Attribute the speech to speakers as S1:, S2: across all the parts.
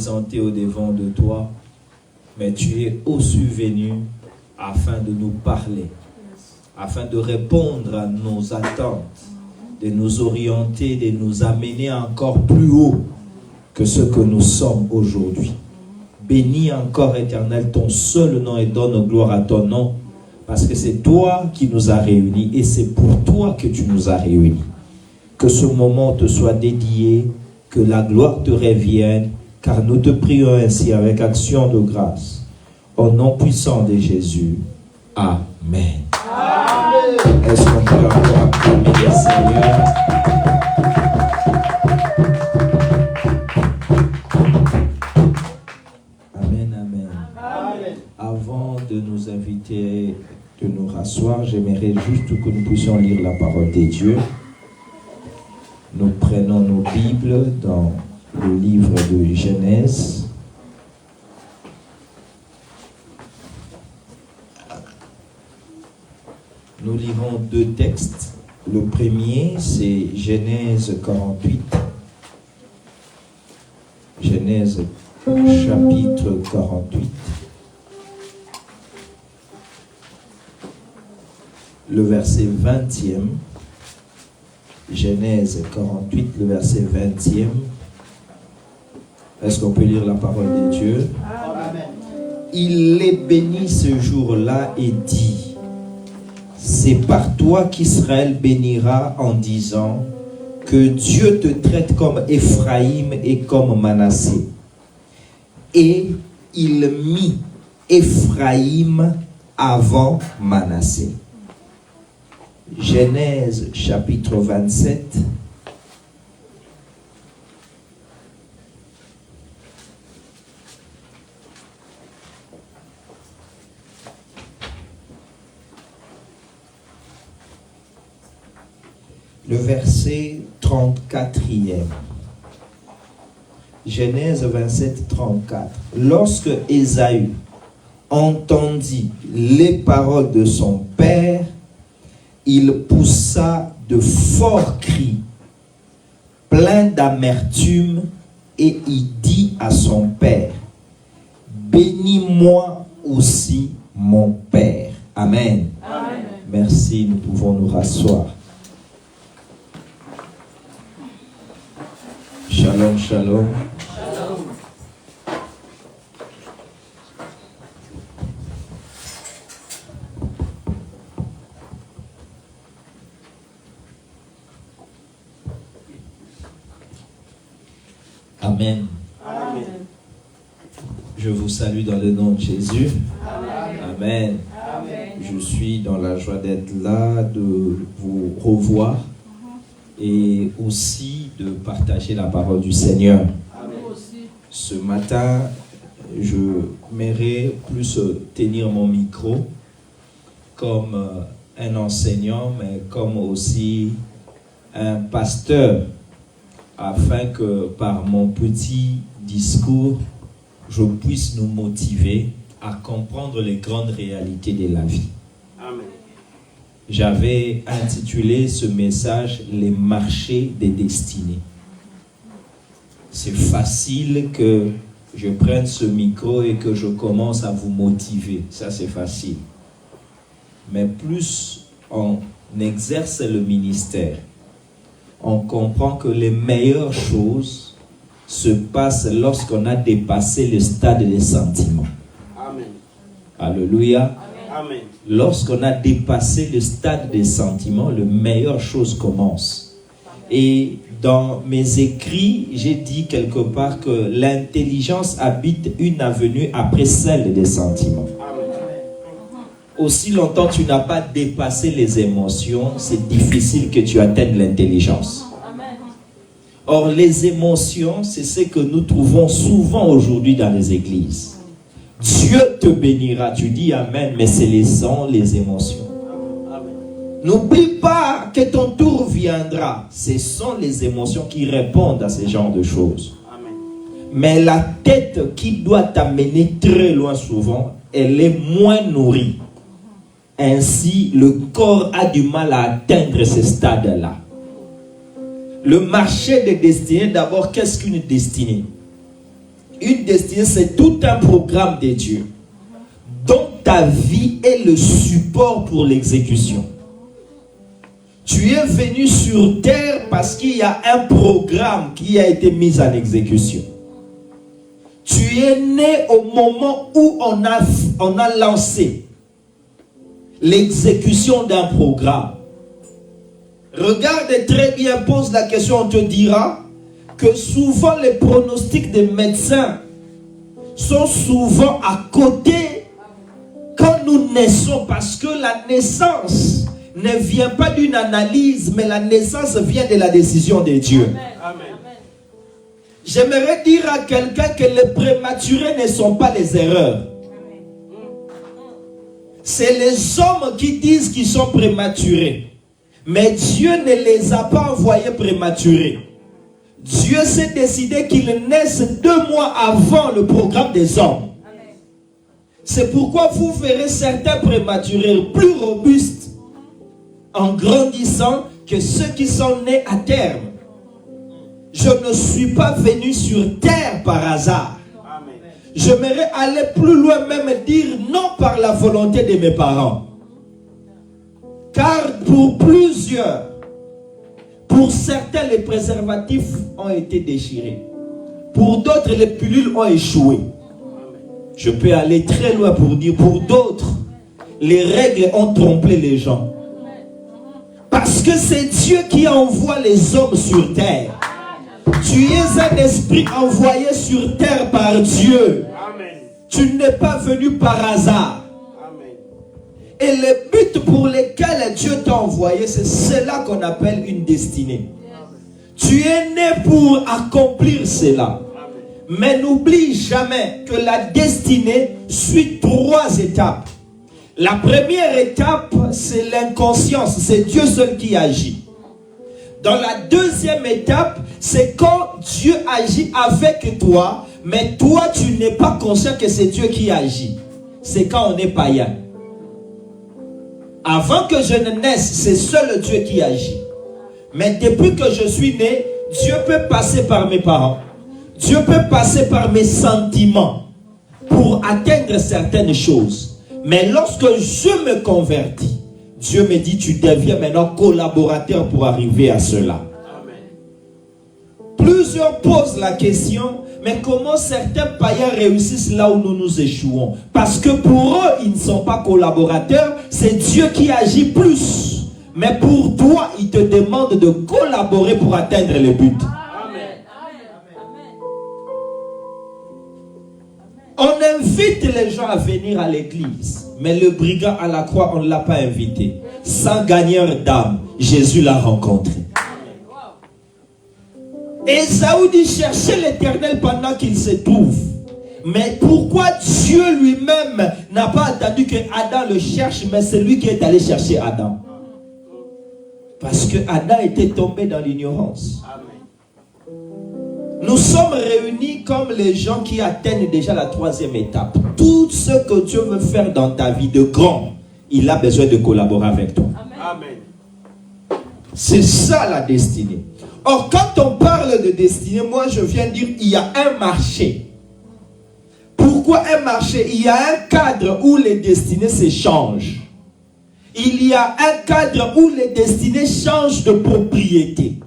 S1: présenter au-devant de toi, mais tu es aussi venu afin de nous parler, afin de répondre à nos attentes, de nous orienter, de nous amener encore plus haut que ce que nous sommes aujourd'hui. Bénis encore, Éternel, ton seul nom et donne gloire à ton nom, parce que c'est toi qui nous as réunis et c'est pour toi que tu nous as réunis. Que ce moment te soit dédié, que la gloire te revienne, car nous te prions ainsi avec action de grâce. Au nom puissant de Jésus. Amen. Amen. Est-ce qu'on peut encore acclamer le Seigneur? Amen, amen. Amen. Avant de nous inviter, de nous rasseoir, j'aimerais juste que nous puissions lire la parole de Dieu. Nous prenons nos Bibles dans le livre de Genèse. Nous lirons deux textes. Le premier, c'est Genèse 48. Genèse chapitre 48. Le verset 20e. Genèse 48, le verset 20e. Est-ce qu'on peut lire la parole de Dieu? Amen. Il les bénit ce jour-là et dit: c'est par toi qu'Israël bénira en disant que Dieu te traite comme Éphraïm et comme Manassé. Et il mit Éphraïm avant Manassé. Genèse chapitre 27. Le verset 34e. Genèse 27, 34. Lorsque Ésaü entendit les paroles de son père, il poussa de forts cris, plein d'amertume, et il dit à son père: bénis-moi aussi, mon père. Amen. Amen. Merci, nous pouvons nous rasseoir. Shalom, shalom. Shalom. Amen. Amen. Je vous salue dans le nom de Jésus. Amen. Amen. Amen. Je suis dans la joie d'être là, de vous revoir et aussi de partager la parole du Seigneur. Amen. Ce matin, je m'aimerais plus tenir mon micro comme un enseignant, mais comme aussi un pasteur, afin que par mon petit discours, je puisse nous motiver à comprendre les grandes réalités de la vie. Amen. J'avais intitulé ce message « Les marchés des destinées ». C'est facile que je prenne ce micro et que je commence à vous motiver. Ça, c'est facile. Mais plus on exerce le ministère, on comprend que les meilleures choses se passent lorsqu'on a dépassé le stade des sentiments. Amen. Alléluia. Amen. Lorsqu'on a dépassé le stade des sentiments, les meilleures choses commencent. Et dans mes écrits, j'ai dit quelque part que l'intelligence habite une avenue après celle des sentiments. Amen. Aussi longtemps que tu n'as pas dépassé les émotions, c'est difficile que tu atteignes l'intelligence. Or, les émotions, c'est ce que nous trouvons souvent aujourd'hui dans les églises. Dieu te bénira, tu dis Amen, mais c'est les émotions. N'oublie pas que ton tour viendra. Ce sont les émotions qui répondent à ce genre de choses. Amen. Mais la tête qui doit t'amener très loin souvent, elle est moins nourrie. Ainsi, le corps a du mal à atteindre ce stade-là. Le marché des destinées, d'abord, qu'est-ce qu'une destinée? Une destinée, c'est tout un programme de Dieu, dont ta vie est le support pour l'exécution. Tu es venu sur terre parce qu'il y a un programme qui a été mis en exécution. Tu es né au moment où on a lancé l'exécution d'un programme. Regarde très bien, pose la question, on te dira que souvent les pronostics des médecins sont souvent à côté quand nous naissons, parce que la naissance ne vient pas d'une analyse, mais la naissance vient de la décision de Dieu. Amen. J'aimerais dire à quelqu'un que les prématurés ne sont pas les erreurs. C'est les hommes qui disent qu'ils sont prématurés. Mais Dieu ne les a pas envoyés prématurés. Dieu s'est décidé qu'ils naissent 2 mois avant le programme des hommes. C'est pourquoi vous verrez certains prématurés plus robustes en grandissant que ceux qui sont nés à terme. Je ne suis pas venu sur terre par hasard. J'aimerais aller plus loin, même dire non par la volonté de mes parents. Car pour plusieurs, pour certains, les préservatifs ont été déchirés. Pour d'autres, les pilules ont échoué. Je peux aller très loin pour dire, pour d'autres, les règles ont trompé les gens. Parce que c'est Dieu qui envoie les hommes sur terre. Tu es un esprit envoyé sur terre par Dieu. Amen. Tu n'es pas venu par hasard. Amen. Et les buts pour lesquels Dieu t'a envoyé, c'est cela qu'on appelle une destinée. Yes. Tu es né pour accomplir cela. Amen. Mais n'oublie jamais que la destinée suit 3 étapes. La première étape, c'est l'inconscience. C'est Dieu seul qui agit. Dans la deuxième étape, c'est quand Dieu agit avec toi, mais toi, tu n'es pas conscient que c'est Dieu qui agit. C'est quand on est païen. Avant que je ne naisse, c'est seul Dieu qui agit. Mais depuis que je suis né, Dieu peut passer par mes parents. Dieu peut passer par mes sentiments pour atteindre certaines choses. Mais lorsque je me convertis, Dieu me dit, tu deviens maintenant collaborateur pour arriver à cela. Amen. Plusieurs posent la question, mais comment certains païens réussissent là où nous échouons? Parce que pour eux, ils ne sont pas collaborateurs, c'est Dieu qui agit plus. Mais pour toi, il te demande de collaborer pour atteindre le but. On invite les gens à venir à l'église, mais le brigand à la croix, on ne l'a pas invité. Sans gagneur d'âme, Jésus l'a rencontré. Ésaü dit chercher l'Éternel pendant qu'il se trouve. Mais pourquoi Dieu lui-même n'a pas attendu que Adam le cherche, mais c'est lui qui est allé chercher Adam? Parce que Adam était tombé dans l'ignorance. Nous sommes réunis comme les gens qui atteignent déjà la 3e étape. Tout ce que Dieu veut faire dans ta vie de grand, il a besoin de collaborer avec toi. Amen. C'est ça la destinée. Or, quand on parle de destinée, moi je viens dire, il y a un marché. Pourquoi un marché? Il y a un cadre où les destinées s'échangent. Il y a un cadre où les destinées changent de propriété.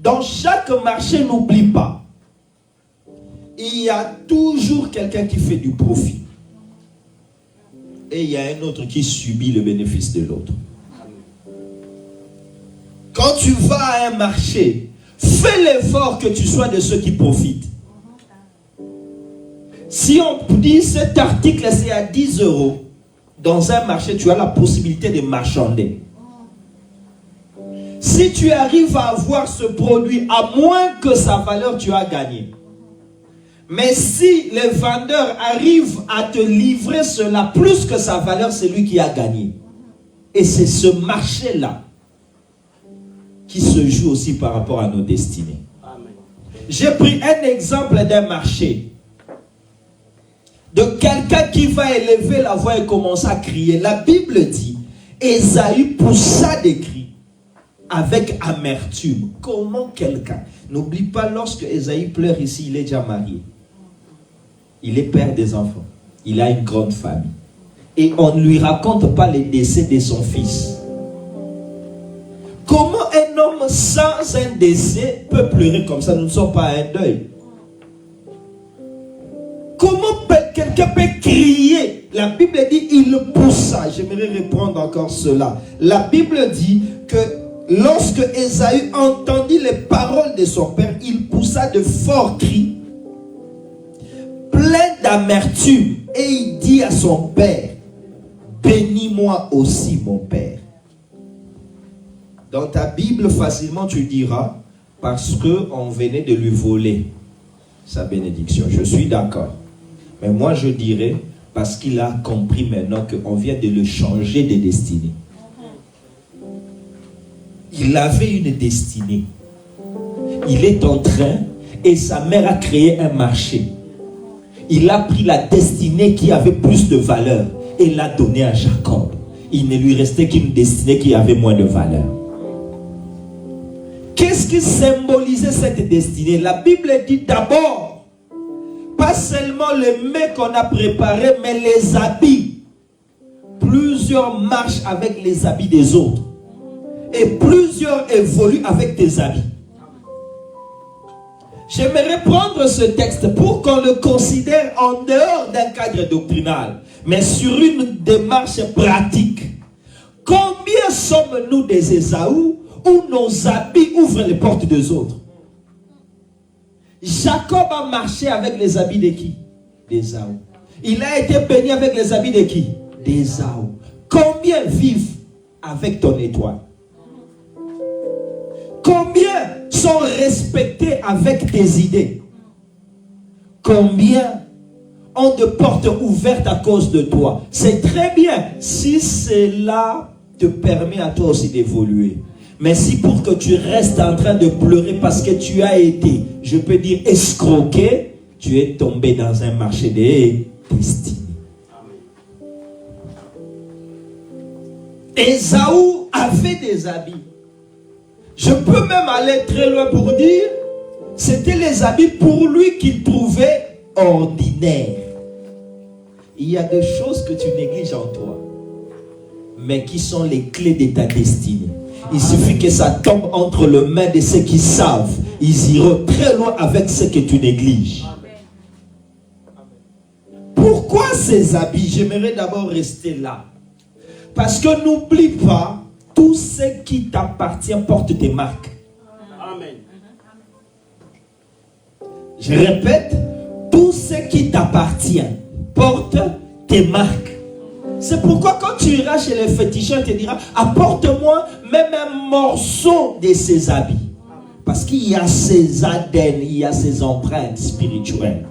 S1: Dans chaque marché, n'oublie pas, il y a toujours quelqu'un qui fait du profit. Et il y a un autre qui subit le bénéfice de l'autre. Quand tu vas à un marché, fais l'effort que tu sois de ceux qui profitent. Si on dit cet article c'est à 10 €, dans un marché, tu as la possibilité de marchander. Si tu arrives à avoir ce produit à moins que sa valeur, tu as gagné. Mais si les vendeurs arrivent à te livrer cela plus que sa valeur, c'est lui qui a gagné. Et c'est ce marché-là qui se joue aussi par rapport à nos destinées. Amen. J'ai pris un exemple d'un marché. De quelqu'un qui va élever la voix et commencer à crier. La Bible dit, Ésaü poussa des cris avec amertume. Comment quelqu'un? N'oublie pas, lorsque Ésaü pleure ici, il est déjà marié. Il est père des enfants. Il a une grande famille. Et on ne lui raconte pas les décès de son fils. Comment un homme sans un décès peut pleurer comme ça? Nous ne sommes pas à un deuil. Comment quelqu'un peut crier? La Bible dit il poussa. J'aimerais reprendre encore cela. La Bible dit que lorsque Ésaü entendit les paroles de son père, il poussa de forts cris, plein d'amertume, et il dit à son père, bénis-moi aussi mon père. Dans ta Bible, facilement tu diras, parce qu'on venait de lui voler sa bénédiction. Je suis d'accord. Mais moi je dirais, parce qu'il a compris maintenant qu'on vient de le changer de destinée. Il avait une destinée. Il est en train, et sa mère a créé un marché. Il a pris la destinée qui avait plus de valeur et l'a donnée à Jacob. Il ne lui restait qu'une destinée qui avait moins de valeur. Qu'est-ce qui symbolisait cette destinée? La Bible dit d'abord, pas seulement les mets qu'on a préparés, mais les habits. Plusieurs marchent avec les habits des autres. Et plusieurs évoluent avec tes habits. J'aimerais prendre ce texte pour qu'on le considère en dehors d'un cadre doctrinal, mais sur une démarche pratique. Combien sommes-nous des Ésaü où nos habits ouvrent les portes des autres? Jacob a marché avec les habits de qui? D'Ésaü. Il a été béni avec les habits de qui? D'Ésaü. Combien vivent avec ton étoile? Combien sont respectés avec tes idées? Combien ont de portes ouvertes à cause de toi? C'est très bien si cela te permet à toi aussi d'évoluer. Mais si pour que tu restes en train de pleurer parce que tu as été, je peux dire, escroqué, tu es tombé dans un marché des destinées. Ésaü avait des habits. Je peux même aller très loin pour dire, c'était les habits pour lui qu'il trouvait ordinaires. Il y a des choses que tu négliges en toi, mais qui sont les clés de ta destinée. Il suffit que ça tombe entre les mains de ceux qui savent. Ils iront très loin avec ce que tu négliges. Pourquoi ces habits? J'aimerais d'abord rester là. Parce que n'oublie pas, tout ce qui t'appartient porte tes marques. Amen. Je répète, tout ce qui t'appartient porte tes marques. C'est pourquoi quand tu iras chez les fétichistes, tu te diras, apporte-moi même un morceau de ces habits. Parce qu'il y a ces ADN, il y a ces empreintes spirituelles.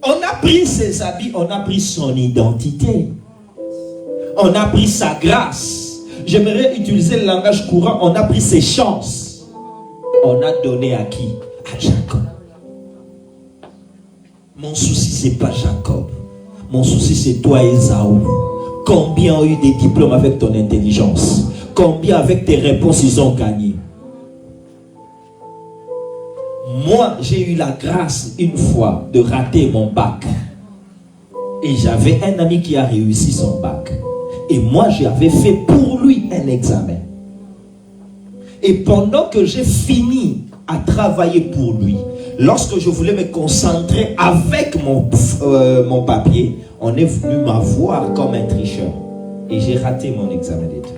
S1: On a pris ses habits, on a pris son identité. On a pris sa grâce. J'aimerais utiliser le langage courant. On a pris ses chances. On a donné à qui? À Jacob. Mon souci, c'est pas Jacob. Mon souci, c'est toi, Ésaü. Combien ont eu des diplômes avec ton intelligence? Combien avec tes réponses ils ont gagné? Moi, j'ai eu la grâce une fois de rater mon bac. Et j'avais un ami qui a réussi son bac. Et moi, j'avais fait pour lui un examen. Et pendant que j'ai fini à travailler pour lui, lorsque je voulais me concentrer avec mon papier, on est venu m'avoir comme un tricheur. Et j'ai raté mon examen d'état.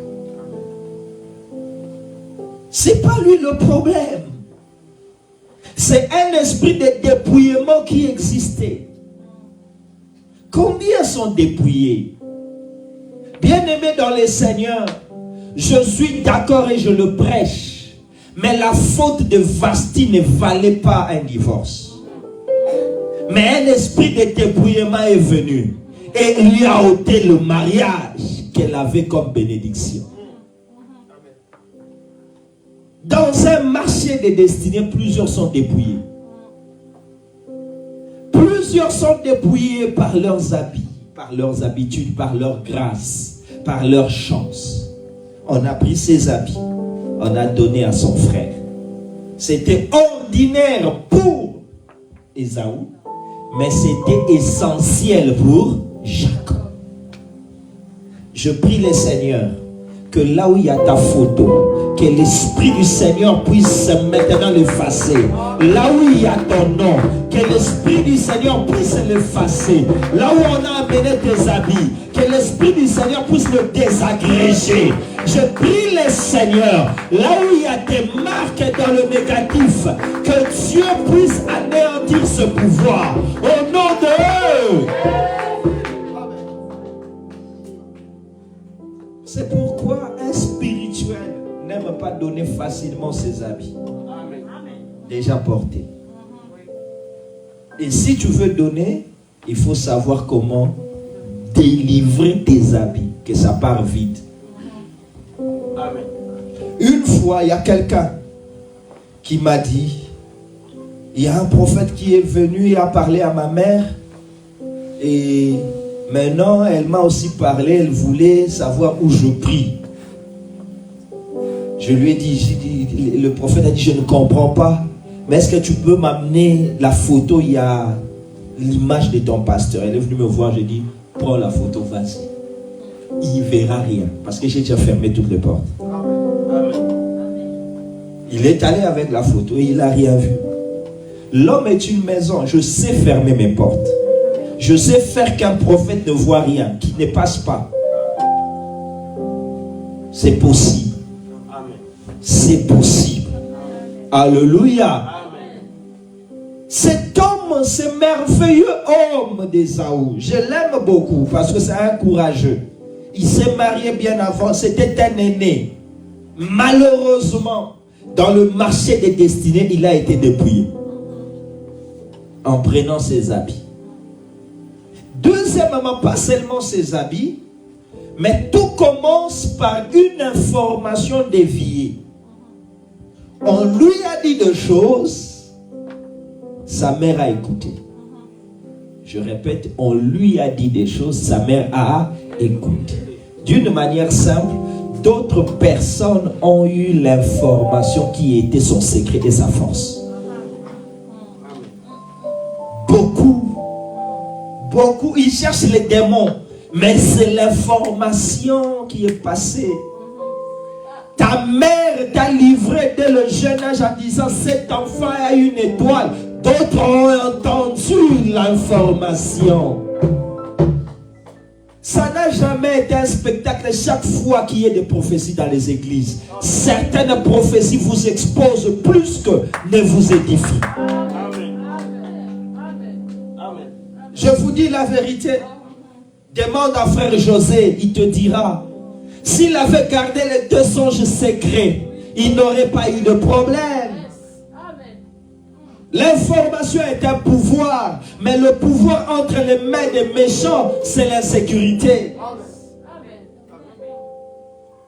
S1: C'est pas lui le problème. C'est un esprit de dépouillement qui existait. Combien sont dépouillés? Bien-aimé dans le Seigneur, je suis d'accord et je le prêche. Mais la faute de Vasti ne valait pas un divorce. Mais un esprit de dépouillement est venu et lui a ôté le mariage qu'elle avait comme bénédiction. Dans un marché de destinée, plusieurs sont dépouillés. Plusieurs sont dépouillés par leurs habits, par leurs habitudes, par leur grâce, par leur chance. On a pris ses habits, on a donné à son frère. C'était ordinaire pour Ésaü, mais c'était essentiel pour Jacob. Je prie le Seigneur que là où il y a ta photo, que l'Esprit du Seigneur puisse maintenant l'effacer. Là où il y a ton nom, que l'Esprit du Seigneur puisse l'effacer. Là où on a amené tes habits, que l'Esprit du Seigneur puisse le désagréger. Je prie le Seigneur, là où il y a tes marques dans le négatif, que Dieu puisse anéantir ce pouvoir. Au nom de eux. C'est pourquoi un spirituel n'aime pas donner facilement ses habits. Déjà portés. Et si tu veux donner, il faut savoir comment délivrer tes habits, que ça part vite. Amen. Une fois, il y a quelqu'un qui m'a dit, il y a un prophète qui est venu et a parlé à ma mère, et maintenant elle m'a aussi parlé, elle voulait savoir où je prie. Je lui ai dit, le prophète a dit, je ne comprends pas, mais est-ce que tu peux m'amener la photo, il y a l'image de ton pasteur. Elle est venue me voir, j'ai dit, prends la photo, vas-y. Il ne verra rien, parce que j'ai déjà fermé toutes les portes. Amen. Il est allé avec la photo et il n'a rien vu. L'homme est une maison, je sais fermer mes portes. Je sais faire qu'un prophète ne voit rien, qu'il ne passe pas. C'est possible. C'est possible. Alléluia. Amen. Cet homme, ce merveilleux homme d'Ésaü, je l'aime beaucoup parce que c'est un courageux. Il s'est marié bien avant, c'était un aîné. Malheureusement, dans le marché des destinées, il a été dépouillé en prenant ses habits. Deuxièmement, pas seulement ses habits, mais tout commence par une information déviée. On lui a dit des choses, sa mère a écouté. Je répète, on lui a dit des choses, sa mère a écouté. D'une manière simple, d'autres personnes ont eu l'information qui était son secret et sa force. Beaucoup, ils cherchent les démons, mais c'est l'information qui est passée. Ta mère t'a livré dès le jeune âge en disant, cet enfant a une étoile. D'autres ont entendu l'information. Ça n'a jamais été un spectacle chaque fois qu'il y a des prophéties dans les églises. Certaines prophéties vous exposent plus que ne vous édifient. Je vous dis la vérité. Demande à frère José, il te dira. S'il avait gardé les deux songes secrets, il n'aurait pas eu de problème. L'information est un pouvoir, mais le pouvoir entre les mains des méchants, c'est l'insécurité.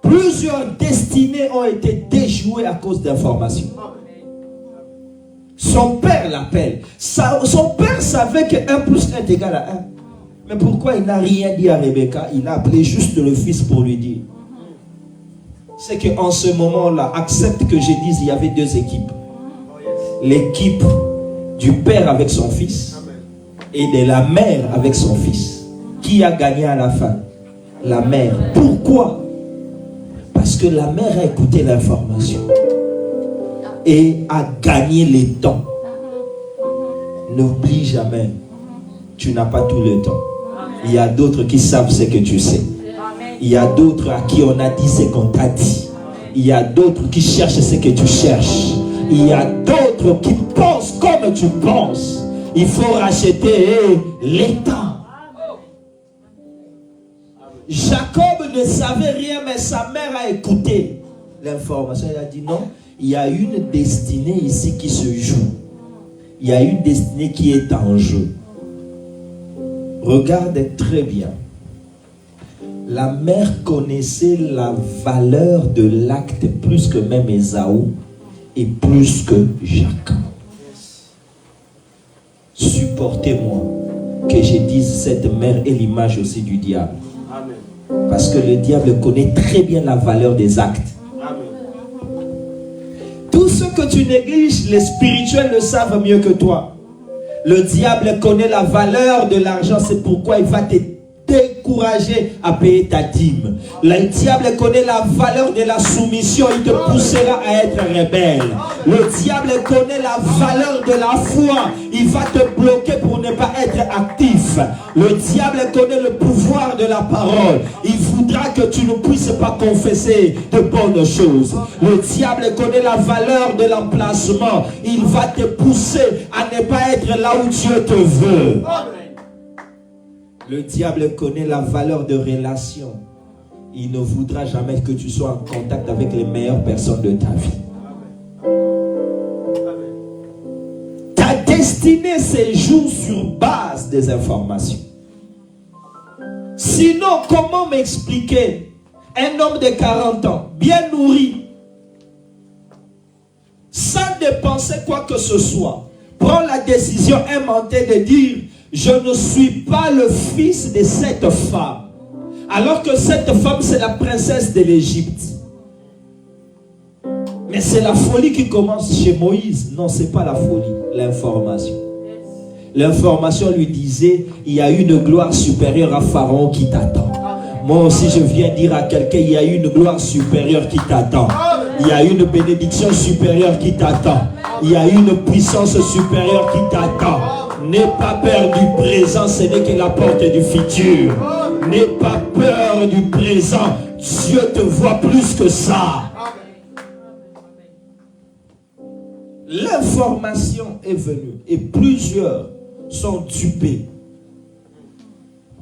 S1: Plusieurs destinées ont été déjouées à cause d'informations. Son père l'appelle. Son père savait que 1 plus 1 est égal à 1. Mais pourquoi il n'a rien dit à Rebecca? Il a appelé juste le fils pour lui dire. C'est qu'en ce moment-là, accepte que je dise, il y avait deux équipes. L'équipe du père avec son fils et de la mère avec son fils. Qui a gagné à la fin? La mère. Pourquoi? Parce que la mère a écouté l'information et a gagné le temps. N'oublie jamais, tu n'as pas tout le temps. Il y a d'autres qui savent ce que tu sais. Il y a d'autres à qui on a dit ce qu'on t'a dit. Il y a d'autres qui cherchent ce que tu cherches. Il y a d'autres qui pensent comme tu penses. Il faut racheter les temps. Jacob ne savait rien, mais sa mère a écouté l'information. Elle a dit non, il y a une destinée ici qui se joue. Il y a une destinée qui est en jeu. Regardez très bien. La mère connaissait la valeur de l'acte plus que même Ésaü et plus que Jacob. Supportez-moi que je dise cette mère est l'image aussi du diable. Amen. Parce que le diable connaît très bien la valeur des actes. Amen. Tout ce que tu négliges, les spirituels le savent mieux que toi. Le diable connaît la valeur de l'argent, c'est pourquoi il va te décourager à payer ta dîme. Le diable connaît la valeur de la soumission, il te poussera à être rebelle. Le diable connaît la valeur de la foi, il va te bloquer pour ne pas être actif. Le diable connaît le pouvoir de la parole, il voudra que tu ne puisses pas confesser de bonnes choses. Le diable connaît la valeur de l'emplacement, il va te pousser à ne pas être là où Dieu te veut. Le diable connaît la valeur de relation. Il ne voudra jamais que tu sois en contact avec les meilleures personnes de ta vie. Ta destinée se joue sur base des informations. Sinon, comment m'expliquer un homme de 40 ans, bien nourri, sans dépenser quoi que ce soit, prend la décision inventée de dire: je ne suis pas le fils de cette femme. Alors que cette femme, c'est la princesse de l'Égypte. Mais c'est la folie qui commence chez Moïse. Non, ce n'est pas la folie, l'information. L'information lui disait: il y a une gloire supérieure à Pharaon qui t'attend. Moi aussi, je viens dire à quelqu'un: il y a une gloire supérieure qui t'attend. Il y a une bénédiction supérieure qui t'attend. Il y a une puissance supérieure qui t'attend. N'aie pas peur du présent, ce n'est que la porte du futur. N'aie pas peur du présent, Dieu te voit plus que ça. L'information est venue et plusieurs sont dupés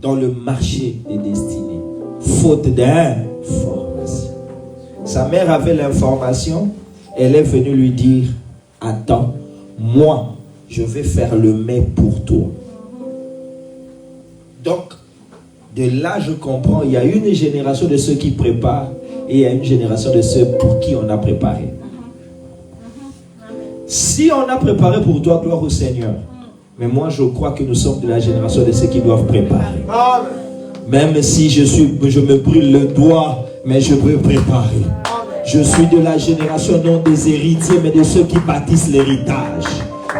S1: dans le marché des destinées, faute d'information. Sa mère avait l'information, elle est venue lui dire: attends, moi, je vais faire le mets pour toi. Donc, de là, je comprends, il y a une génération de ceux qui préparent et il y a une génération de ceux pour qui on a préparé. Si on a préparé pour toi, gloire au Seigneur. Mais moi, je crois que nous sommes de la génération de ceux qui doivent préparer. Même si je me brûle le doigt, mais je peux préparer. Je suis de la génération non des héritiers, mais de ceux qui bâtissent l'héritage.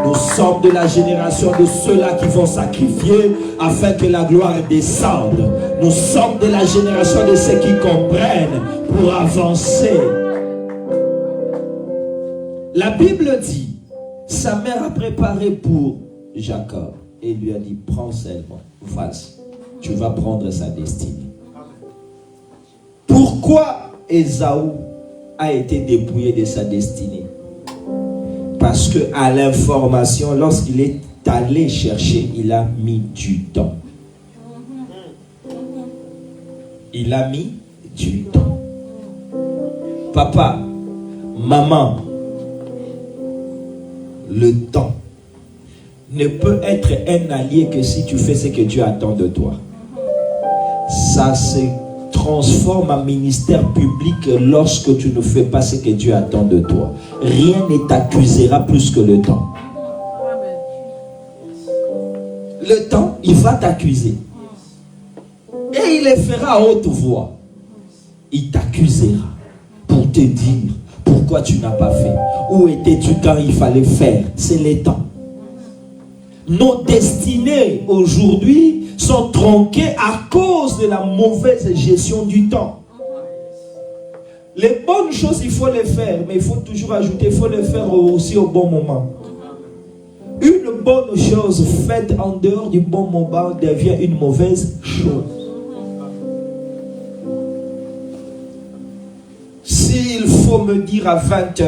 S1: Nous sommes de la génération de ceux-là qui vont sacrifier afin que la gloire descende. Nous sommes de la génération de ceux qui comprennent pour avancer. La Bible dit, sa mère a préparé pour Jacob et lui a dit: prends seulement, vas-y, tu vas prendre sa destinée. Pourquoi Ésaü a été dépouillé de sa destinée? Parce que à l'information, lorsqu'il est allé chercher, il a mis du temps. Il a mis du temps. Papa, maman, le temps ne peut être un allié que si tu fais ce que Dieu attend de toi. Ça se transforme en ministère public lorsque tu ne fais pas ce que Dieu attend de toi. Rien ne t'accusera plus que le temps. Le temps, il va t'accuser. Et il le fera à haute voix. Il t'accusera pour te dire pourquoi tu n'as pas fait. Où étais-tu quand il fallait faire? C'est le temps. Nos destinées aujourd'hui sont tronquées à cause de la mauvaise gestion du temps. Les bonnes choses, il faut les faire, mais il faut toujours ajouter, il faut les faire aussi au bon moment. Une bonne chose faite en dehors du bon moment devient une mauvaise chose. S'il faut me dire à 20 h,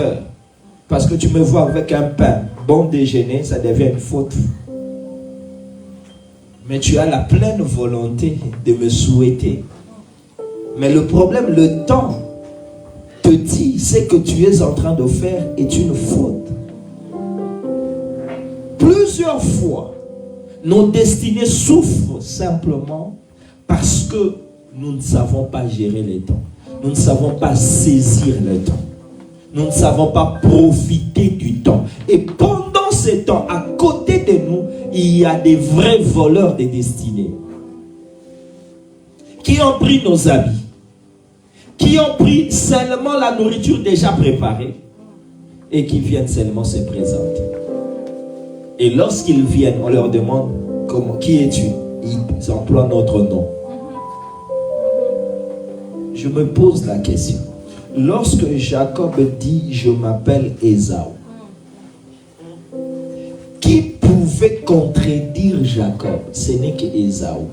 S1: parce que tu me vois avec un pain, bon déjeuner, ça devient une faute. Mais tu as la pleine volonté de me souhaiter. Mais le problème, le temps te dit, ce que tu es en train de faire est une faute. Plusieurs fois, nos destinées souffrent simplement parce que nous ne savons pas gérer le temps. Nous ne savons pas saisir le temps. Nous ne savons pas profiter du temps. Et pendant ce temps, à côté de nous, il y a des vrais voleurs de destinées qui ont pris nos habits, qui ont pris seulement la nourriture déjà préparée et qui viennent seulement se présenter. Et lorsqu'ils viennent, on leur demande qui es-tu? Ils emploient notre nom. Je me pose la question. Lorsque Jacob dit je m'appelle Ésaü, qui pouvait contredire Jacob? Ce n'est que Ésaü.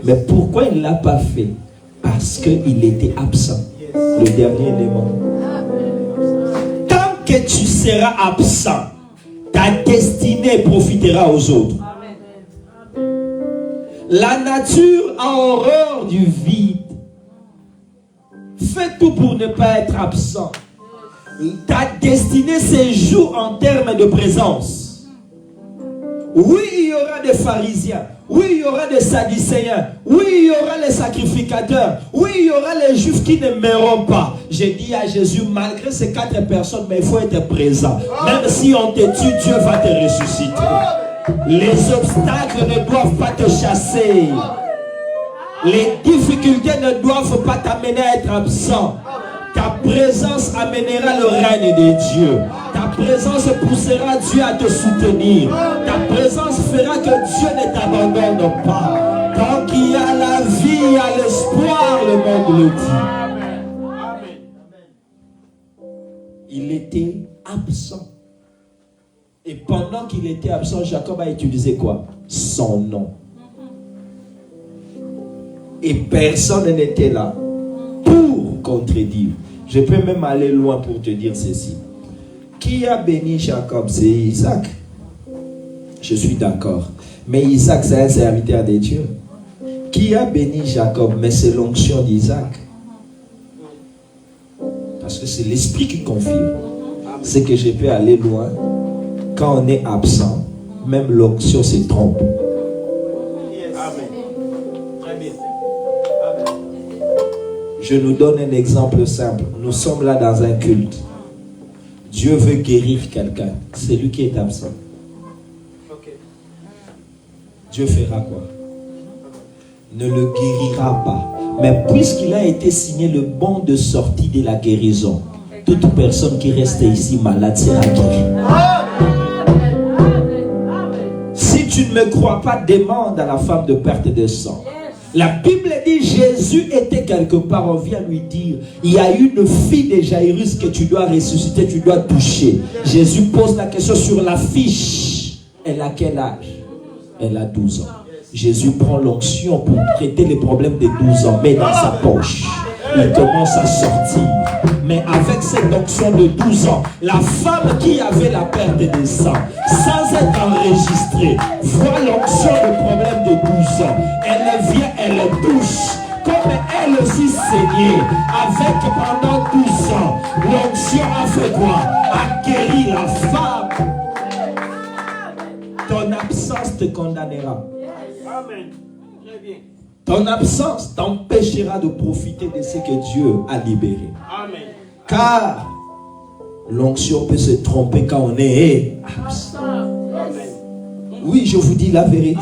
S1: Mais pourquoi il ne l'a pas fait? Parce qu'il était absent. Le dernier élément. Tant que tu seras absent, ta destinée profitera aux autres. La nature a horreur du vide. Fais tout pour ne pas être absent. Ta destinée se joue en termes de présence. Oui, il y aura des pharisiens. Oui, il y aura des sadducéens. Oui, il y aura les sacrificateurs. Oui, il y aura les juifs qui ne mourront pas. J'ai dit à Jésus, malgré ces 4 personnes, mais il faut être présent. Même si on te tue, Dieu va te ressusciter. Les obstacles ne doivent pas te chasser. Les difficultés ne doivent pas t'amener à être absent. Ta présence amènera le règne de Dieu. Ta présence poussera Dieu à te soutenir. Ta présence fera que Dieu ne t'abandonne pas. Tant qu'il y a la vie, il y a l'espoir, le monde le dit. Il était absent. Et pendant qu'il était absent, Jacob a utilisé quoi? Son nom. Et personne n'était là pour contredire. Je peux même aller loin pour te dire ceci. Qui a béni Jacob? C'est Isaac. Je suis d'accord. Mais Isaac, c'est un serviteur de Dieu. Qui a béni Jacob? Mais c'est l'onction d'Isaac. Parce que c'est l'esprit qui confirme. C'est que je peux aller loin. Quand on est absent, même l'onction se trompe. Je nous donne un exemple simple. Nous sommes là dans un culte. Dieu veut guérir quelqu'un. C'est lui qui est absent. Dieu fera quoi? Ne le guérira pas. Mais puisqu'il a été signé le bon de sortie de la guérison, toute personne qui reste ici malade sera guérie. Si tu ne me crois pas, demande à la femme de perte de sang. La Bible dit Jésus était quelque part, on vient lui dire il y a une fille de Jairus que tu dois ressusciter, tu dois toucher. Jésus pose la question sur la fiche. Elle a quel âge? Elle a 12 ans. Jésus prend l'onction pour traiter les problèmes de 12 ans, met dans sa poche. Il commence à sortir. Mais avec cette onction de 12 ans, la femme qui avait la perte de sang, sans être enregistrée, voit l'onction de problème de 12 ans. Elle vient, elle touche. Comme elle aussi saignait, avec pendant 12 ans, l'onction a fait quoi? A guéri la femme. Ton absence te condamnera. Amen. Très bien. Ton absence t'empêchera de profiter de ce que Dieu a libéré. Amen. Car l'onction peut se tromper quand on est absent. Amen. Oui, je vous dis la vérité.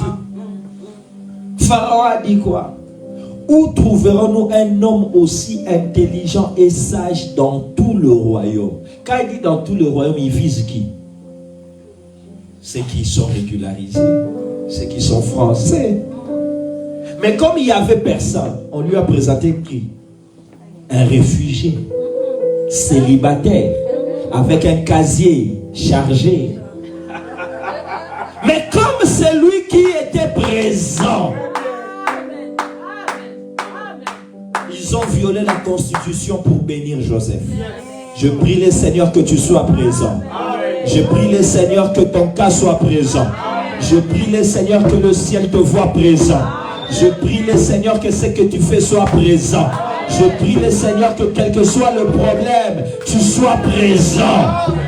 S1: Pharaon a dit quoi? Où trouverons-nous un homme aussi intelligent et sage dans tout le royaume? Quand il dit dans tout le royaume, il vise qui? Ceux qui sont régularisés, ceux qui sont français. Mais comme il n'y avait personne, on lui a présenté qui? Un réfugié, célibataire, avec un casier chargé. Mais comme c'est lui qui était présent, ils ont violé la constitution pour bénir Joseph. Je prie le Seigneur que tu sois présent. Je prie le Seigneur que ton cas soit présent. Je prie le Seigneur que le ciel te voit présent. Je prie le Seigneur que ce que tu fais soit présent. Je prie le Seigneur que quel que soit le problème, tu sois présent.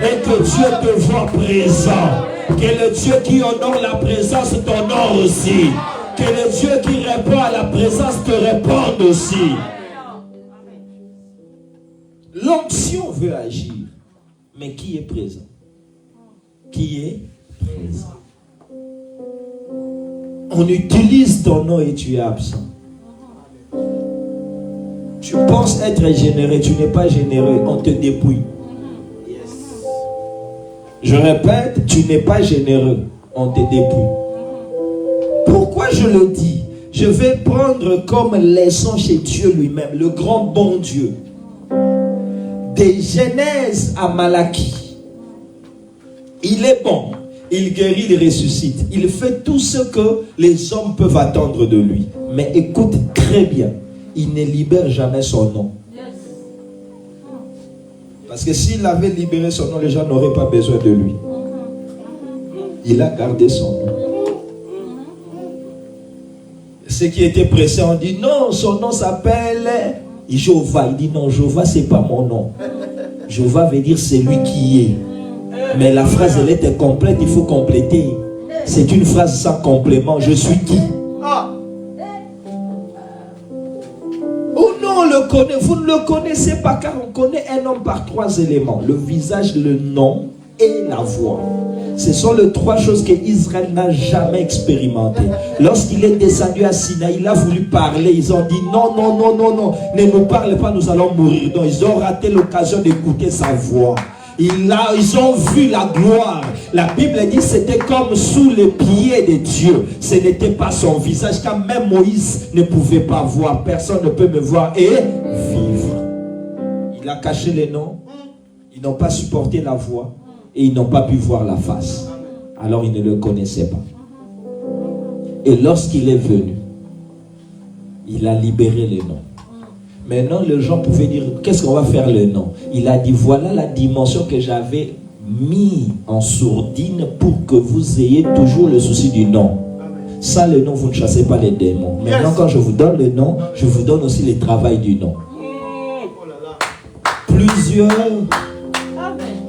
S1: Et que Dieu te voit présent. Que le Dieu qui honore la présence t'honore aussi. Que le Dieu qui répond à la présence te réponde aussi. L'onction veut agir. Mais qui est présent? Qui est présent? On utilise ton nom et tu es absent. Tu penses être généreux, tu n'es pas généreux, on te dépouille. Je répète, tu n'es pas généreux, on te dépouille. Pourquoi je le dis? Je vais prendre comme leçon chez Dieu lui-même, le grand bon Dieu. Des Genèse à Malachie. Il est bon, il guérit, il ressuscite. Il fait tout ce que les hommes peuvent attendre de lui. Mais écoute très bien, il ne libère jamais son nom. Parce que s'il avait libéré son nom, les gens n'auraient pas besoin de lui. Il a gardé son nom. Ceux qui étaient pressés ont dit non, son nom s'appelle Jéhovah. Il dit non, Jéhovah c'est pas mon nom. Jéhovah veut dire c'est lui qui est. Mais la phrase elle était complète, il faut compléter. C'est une phrase sans complément. Je suis qui? Oh non, on le connaît. Vous ne le connaissez pas car on connaît un homme par 3 éléments. Le visage, le nom et la voix. Ce sont les 3 choses que Israël n'a jamais expérimentées. Lorsqu'il est descendu à Sinaï, il a voulu parler. Ils ont dit non, non, non, non, non. Ne nous parle pas, nous allons mourir. Donc ils ont raté l'occasion d'écouter sa voix. Ils ont vu la gloire. La Bible dit que c'était comme sous les pieds de Dieu. Ce n'était pas son visage. Car même Moïse ne pouvait pas voir. Personne ne peut me voir et vivre. Il a caché les noms. Ils n'ont pas supporté la voix. Et ils n'ont pas pu voir la face. Alors ils ne le connaissaient pas. Et lorsqu'il est venu, il a libéré les noms. Maintenant, les gens pouvaient dire, qu'est-ce qu'on va faire le nom? Il a dit, voilà la dimension que j'avais mis en sourdine pour que vous ayez toujours le souci du nom. Sans le nom, vous ne chassez pas les démons. Maintenant, quand je vous donne le nom, je vous donne aussi le travail du nom. Plusieurs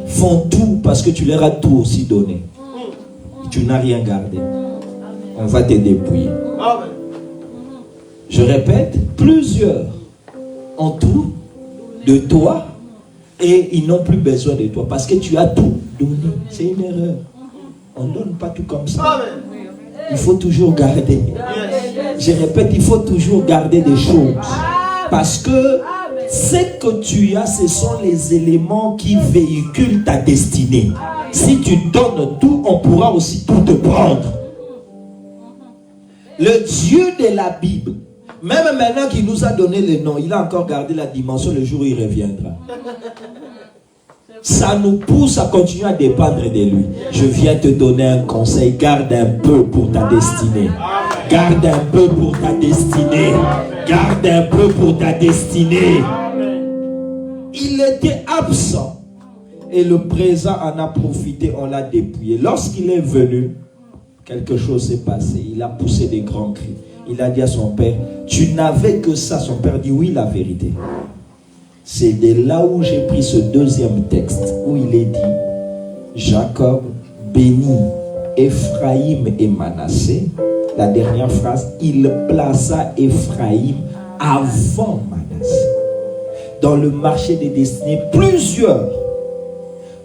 S1: font tout parce que tu leur as tout aussi donné. Tu n'as rien gardé. On va te dépouiller. Je répète, plusieurs ont tout de toi et ils n'ont plus besoin de toi parce que tu as tout donné. C'est une erreur. On ne donne pas tout comme ça. Il faut toujours garder. Je répète, il faut toujours garder des choses. Parce que ce que tu as, ce sont les éléments qui véhiculent ta destinée. Si tu donnes tout, on pourra aussi tout te prendre. Le Dieu de la Bible, même maintenant qu'il nous a donné le nom, il a encore gardé la dimension le jour où il reviendra. Ça nous pousse à continuer à dépendre de lui. Je viens te donner un conseil. Garde un peu pour ta destinée. Garde un peu pour ta destinée. Garde un peu pour ta destinée. Il était absent. Et le présent en a profité. On l'a dépouillé. Lorsqu'il est venu, quelque chose s'est passé. Il a poussé des grands cris. Il a dit à son père, tu n'avais que ça. Son père dit, oui, la vérité. C'est de là où j'ai pris ce deuxième texte, où il est dit, Jacob bénit Ephraïm et Manassé. La dernière phrase, il plaça Ephraïm avant Manassé. Dans le marché des destinées, plusieurs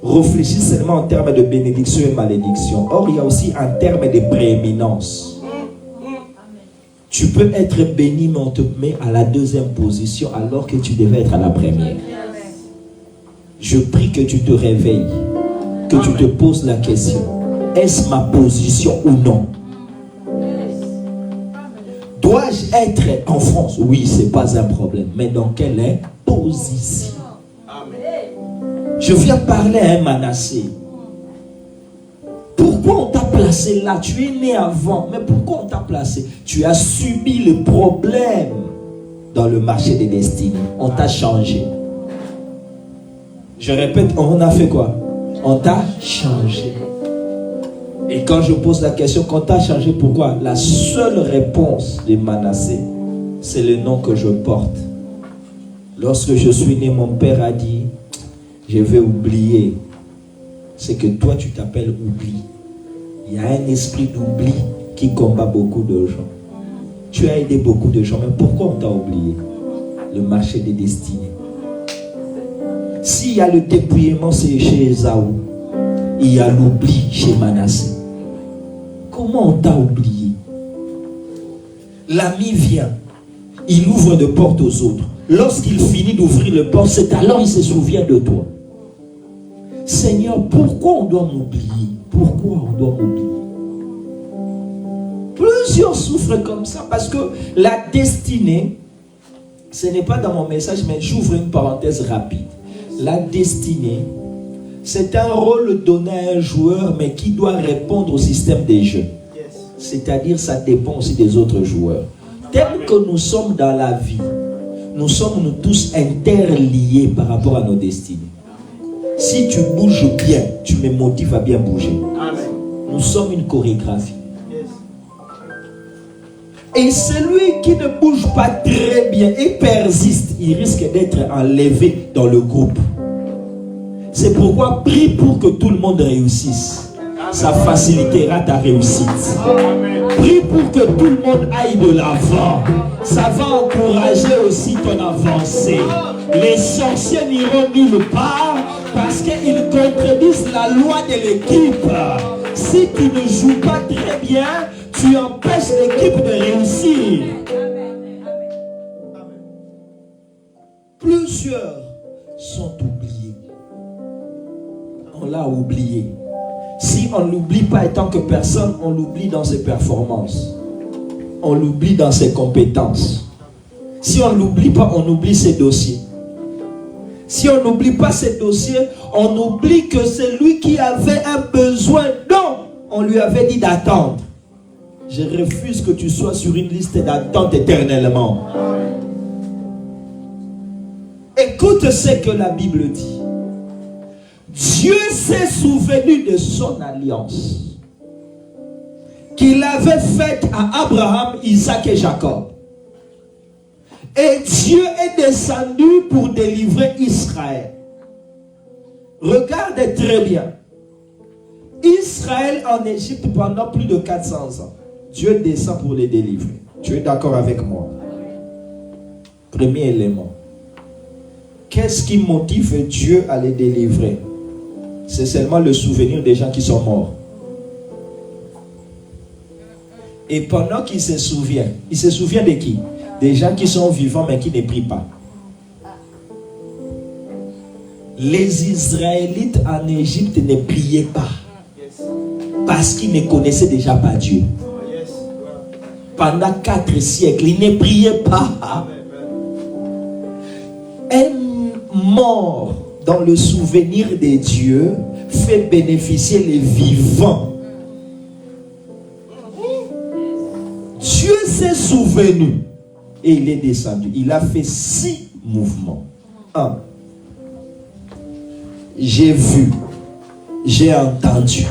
S1: réfléchissent seulement en termes de bénédiction et malédiction. Or, il y a aussi un terme de prééminence. Tu peux être béni, mais on te met à la deuxième position alors que tu devais être à la première. Je prie que tu te réveilles, que tu te poses la question, est-ce ma position ou non? Dois-je être en France? Oui, ce n'est pas un problème, mais dans quelle position? Je viens parler à un Manassé. Pourquoi on t'a placé là? Tu es né avant, mais pourquoi on t'a placé? Tu as subi le problème dans le marché des destinées. On t'a changé. Je répète, on a fait quoi? On t'a changé. Et quand je pose la question, qu'on t'a changé, pourquoi? La seule réponse de Manassé, c'est le nom que je porte. Lorsque je suis né, mon père a dit, je vais oublier. C'est que toi tu t'appelles oubli. Il y a un esprit d'oubli qui combat beaucoup de gens. Tu as aidé beaucoup de gens, mais pourquoi on t'a oublié? Le marché des destinées. S'il y a le dépouillement, c'est chez Esaü. Il y a l'oubli chez Manassé. Comment on t'a oublié? L'ami vient, il ouvre de porte aux autres. Lorsqu'il finit d'ouvrir le porte, c'est alors il se souvient de toi. Seigneur, pourquoi on doit m'oublier? Pourquoi on doit m'oublier? Plusieurs souffrent comme ça parce que la destinée, ce n'est pas dans mon message, mais j'ouvre une parenthèse rapide. La destinée, c'est un rôle donné à un joueur, mais qui doit répondre au système des jeux. C'est-à-dire, ça dépend aussi des autres joueurs. Tel que nous sommes dans la vie, nous sommes nous tous interliés par rapport à nos destinées. Si tu bouges bien, tu me motives à bien bouger. Nous sommes une chorégraphie. Et celui qui ne bouge pas très bien et persiste, il risque d'être enlevé dans le groupe. C'est pourquoi prie pour que tout le monde réussisse. Ça facilitera ta réussite. Prie pour que tout le monde aille de l'avant. Ça va encourager aussi ton avancée. Les sorciers n'iront nulle part parce qu'ils contredisent la loi de l'équipe. Si tu ne joues pas très bien, tu empêches l'équipe de réussir. Plusieurs sont oubliés. On l'a oublié. Si on ne l'oublie pas en tant que personne, on l'oublie dans ses performances. On l'oublie dans ses compétences. Si on ne l'oublie pas, on oublie ses dossiers. Si on n'oublie pas ses dossiers, on oublie que c'est lui qui avait un besoin dont on lui avait dit d'attendre. Je refuse que tu sois sur une liste d'attente éternellement. Écoute ce que la Bible dit. Dieu s'est souvenu de son alliance qu'il avait faite à Abraham, Isaac et Jacob. Et Dieu est descendu pour délivrer Israël. Regardez très bien. Israël en Égypte pendant plus de 400 ans. Dieu descend pour les délivrer. Tu es d'accord avec moi? Premier élément. Qu'est-ce qui motive Dieu à les délivrer? C'est seulement le souvenir des gens qui sont morts. Et pendant qu'il se souvient, il se souvient de qui? Des gens qui sont vivants mais qui ne prient pas. Les Israélites en Égypte ne priaient pas parce qu'ils ne connaissaient déjà pas Dieu. Pendant 4 siècles, ils ne priaient pas. Un mort dans le souvenir de Dieu fait bénéficier les vivants. Dieu s'est souvenu et il est descendu. Il a fait 6 mouvements. 1. J'ai vu, j'ai entendu,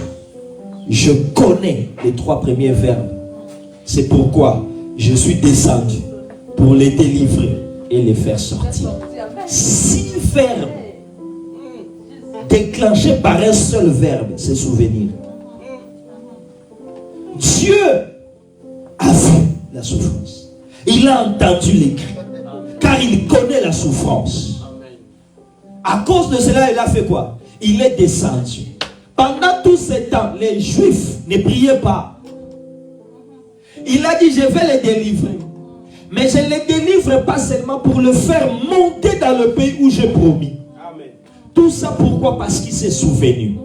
S1: je connais les 3 premiers verbes. C'est pourquoi je suis descendu pour les délivrer et les faire sortir. 6 verbes déclenchés par un seul verbe, c'est souvenir. Dieu a vu la souffrance. Il a entendu les cris, car il connaît la souffrance. À cause de cela, il a fait quoi? Il est descendu. Pendant tout ce temps, les Juifs ne priaient pas. Il a dit, je vais les délivrer. Mais je ne les délivre pas seulement pour le faire monter dans le pays où j'ai promis. Amen. Tout ça pourquoi? Parce qu'il s'est souvenu.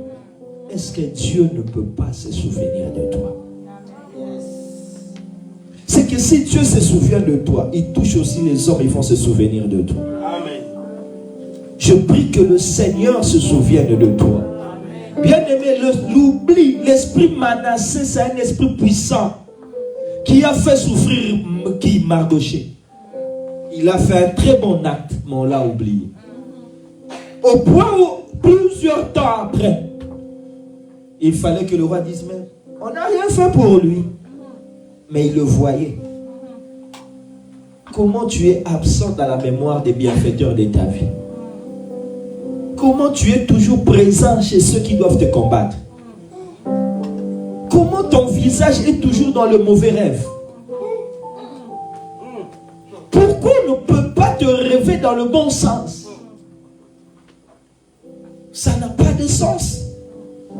S1: Est-ce que Dieu ne peut pas se souvenir de toi? C'est que si Dieu se souvient de toi, il touche aussi les hommes, ils vont se souvenir de toi. Amen. Je prie que le Seigneur se souvienne de toi. Bien-aimé, l'oubli, l'esprit Manassé, c'est un esprit puissant qui a fait souffrir Mardoché. Il a fait un très bon acte, mais on l'a oublié. Au point où, plusieurs temps après, il fallait que le roi dise, mais on n'a rien fait pour lui. Mais il le voyait. Comment tu es absent dans la mémoire des bienfaiteurs de ta vie? Comment tu es toujours présent chez ceux qui doivent te combattre? Comment ton visage est toujours dans le mauvais rêve? Pourquoi on ne peut pas te rêver dans le bon sens? Ça n'a pas de sens.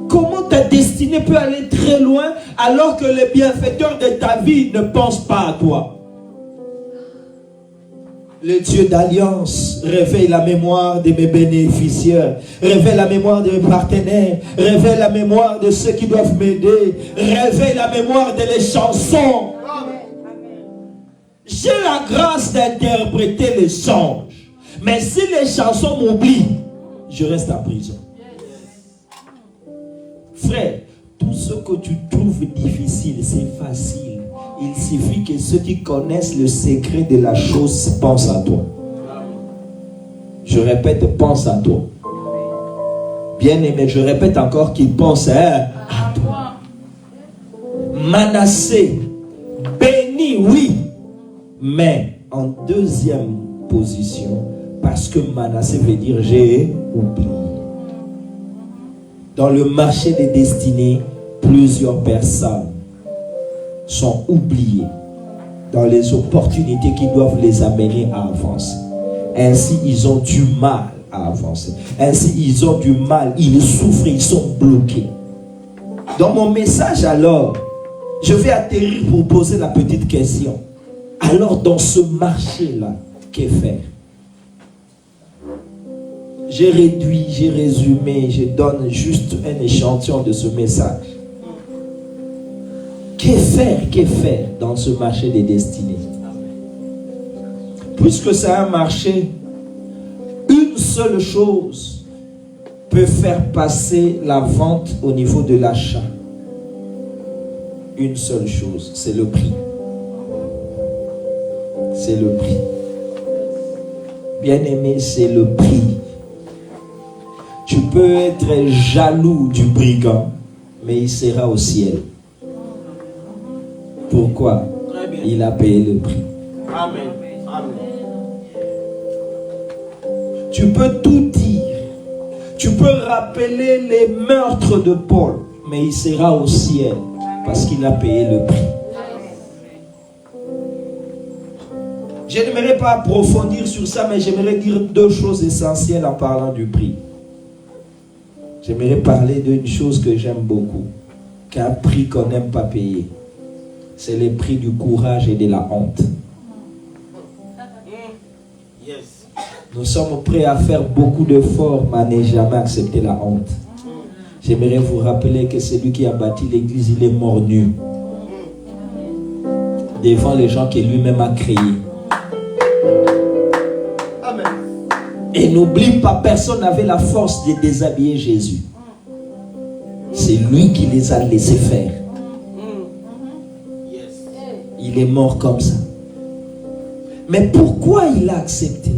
S1: Comment ta destinée peut aller très loin alors que les bienfaiteurs de ta vie ne pensent pas à toi? Le Dieu d'alliance réveille la mémoire de mes bénéficiaires, réveille la mémoire de mes partenaires, réveille la mémoire de ceux qui doivent m'aider, réveille la mémoire de les chansons. J'ai la grâce d'interpréter les songes, mais si les chansons m'oublient, je reste en prison. Frère, tout ce que tu trouves difficile, c'est facile. Il suffit que ceux qui connaissent le secret de la chose pensent à toi. Je répète, pense à toi. Bien-aimé, je répète encore qu'ils pensent à toi. Manassé, béni, oui, mais en deuxième position, parce que Manassé veut dire j'ai oublié. Dans le marché des destinées, plusieurs personnes sont oubliées dans les opportunités qui doivent les amener à avancer. Ainsi, ils ont du mal à avancer. Ainsi, ils ont du mal, ils souffrent, ils sont bloqués. Dans mon message alors, je vais atterrir pour poser la petite question. Alors, dans ce marché-là, que faire? J'ai réduit, j'ai résumé, je donne juste un échantillon de ce message. Que faire dans ce marché des destinées? Puisque c'est un marché, une seule chose peut faire passer la vente au niveau de l'achat. Une seule chose, c'est le prix. C'est le prix. Bien-aimé, c'est le prix. Tu peux être jaloux du brigand, mais il sera au ciel. Pourquoi? Il a payé le prix.
S2: Amen. Amen.
S1: Tu peux tout dire. Tu peux rappeler les meurtres de Paul, mais il sera au ciel parce qu'il a payé le prix. Je n'aimerais pas approfondir sur ça, mais j'aimerais dire deux choses essentielles en parlant du prix. J'aimerais parler d'une chose que j'aime beaucoup, qu'un prix qu'on n'aime pas payer. C'est le prix du courage et de la honte.
S2: Yes.
S1: Nous sommes prêts à faire beaucoup d'efforts, mais à ne jamais accepter la honte. J'aimerais vous rappeler que celui qui a bâti l'église, il est mort nu. Devant les gens qu'il lui-même a créés.
S2: Amen.
S1: Et n'oublie pas, personne n'avait la force de déshabiller Jésus. C'est lui qui les a laissés faire. Il est mort comme ça. Mais pourquoi il a accepté?